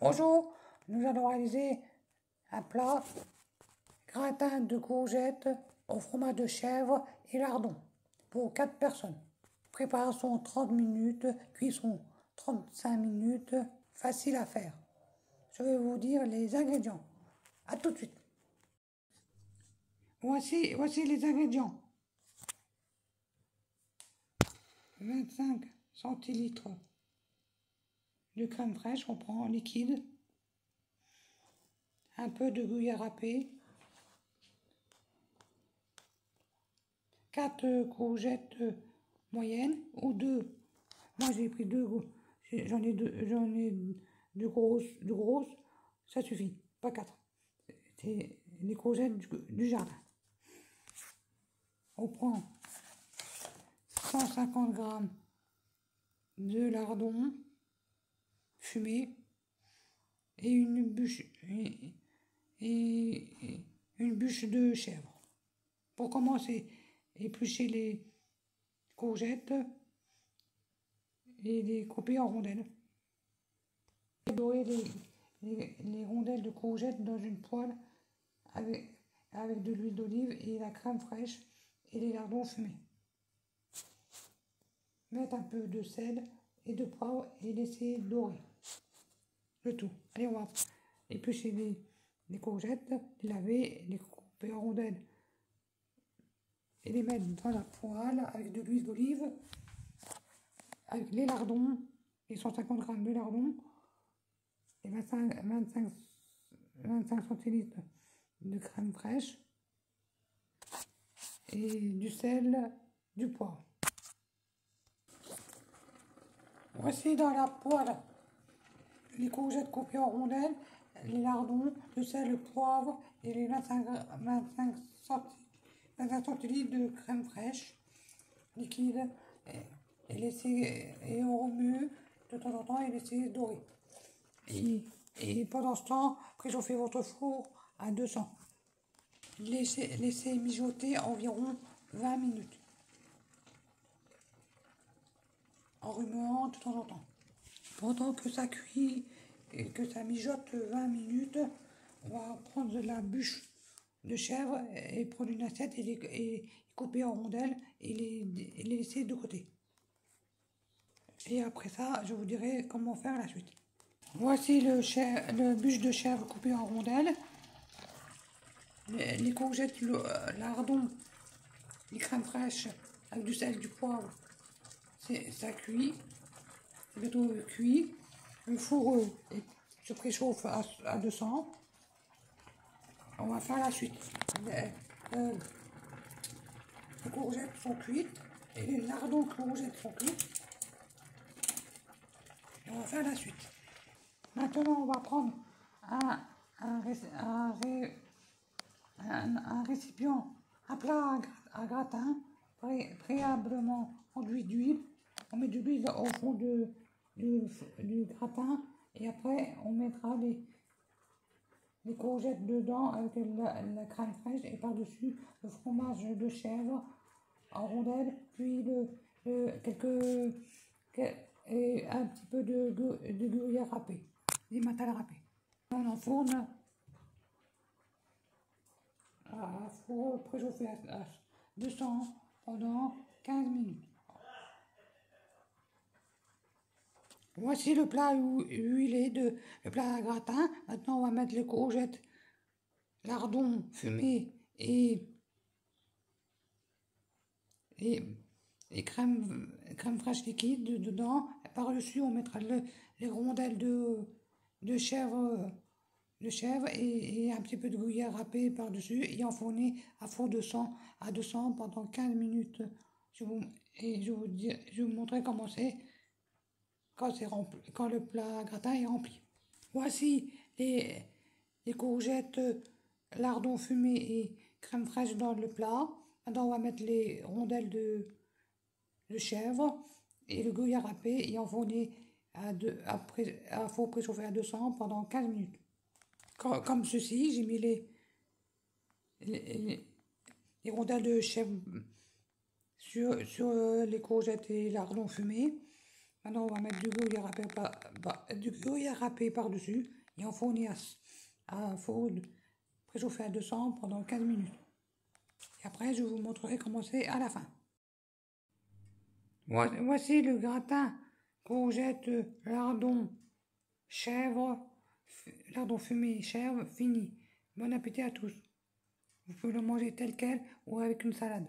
Bonjour, nous allons réaliser un plat gratin de courgettes au fromage de chèvre et lardon pour 4 personnes. Préparation 30 minutes, cuisson 35 minutes, facile à faire. Je vais vous dire les ingrédients. A tout de suite. Voici les ingrédients. 25 centilitres de crème fraîche, on prend en liquide, un peu de gruyère râpée, 4 courgettes moyennes ou 2. Moi j'ai pris 2, j'en ai deux grosses, ça suffit, pas 4. C'est les courgettes du jardin. On prend 150 g de lardon fumé et une bûche de chèvre. Pour commencer, éplucher les courgettes et les couper en rondelles. Dorer les rondelles de courgettes dans une poêle avec de l'huile d'olive et la crème fraîche et les lardons fumés. Mettre un peu de sel et de poivre et laisser dorer le tout. Allez, on va éplucher les courgettes, les laver, les couper en rondelles et les mettre dans la poêle avec de l'huile d'olive, avec les lardons, les 150 g de lardons, et 25 centilitres de crème fraîche et du sel, du poivre. Voici dans la poêle les courgettes coupées en rondelles, les lardons, le sel, le poivre et les 25 centilitres de crème fraîche liquide et on remue de temps en temps et laisser dorer. Et pendant ce temps, préchauffez votre four à 200. Laissez mijoter environ 20 minutes. En remuant de temps en temps. Pendant que ça cuit et que ça mijote 20 minutes, on va prendre de la bûche de chèvre et prendre une assiette et couper en rondelles et les laisser de côté. Et après ça, je vous dirai comment faire la suite. Voici le bûche de chèvre coupé en rondelles, les courgettes, le lardon, les crèmes fraîches avec du sel, du poivre. Ça cuit, c'est bientôt cuit. Le four se préchauffe à 200. On va faire la suite. Les courgettes sont cuites et les lardons courgettes sont cuits. Et on va faire la suite. Maintenant, on va prendre un récipient, un plat à gratin, préalablement enduit d'huile. On met de l'huile au fond du gratin et après on mettra les courgettes dedans avec la crème fraîche et par-dessus le fromage de chèvre en rondelles, puis et un petit peu de gruyère râpée, des mentales râpées. On enfourne à four préchauffé à 200 pendant 15 minutes. Voici le plat huilé le plat à gratin. Maintenant, on va mettre les courgettes, lardons fumés et crème fraîche liquide dedans. Par-dessus, on mettra les rondelles de chèvre et un petit peu de gruyère râpée par-dessus et enfourner à four à 200 pendant 15 minutes. Je vous montrerai comment c'est quand le plat gratin est rempli. Voici les courgettes, lardons fumés et crème fraîche dans le plat. Maintenant, on va mettre les rondelles de chèvre et le gruyère râpé et enfourner à four préchauffé à 200 pendant 15 minutes. Comme ceci, j'ai mis les rondelles de chèvre sur les courgettes et lardons fumés. Maintenant, on va mettre du gruyère râpé par-dessus et enfourner à four préchauffé à 200 pendant 15 minutes. Et après, je vous montrerai comment c'est à la fin. Voici le gratin courgette, lardon, chèvre, lardon fumé, chèvre, fini. Bon appétit à tous. Vous pouvez le manger tel quel ou avec une salade.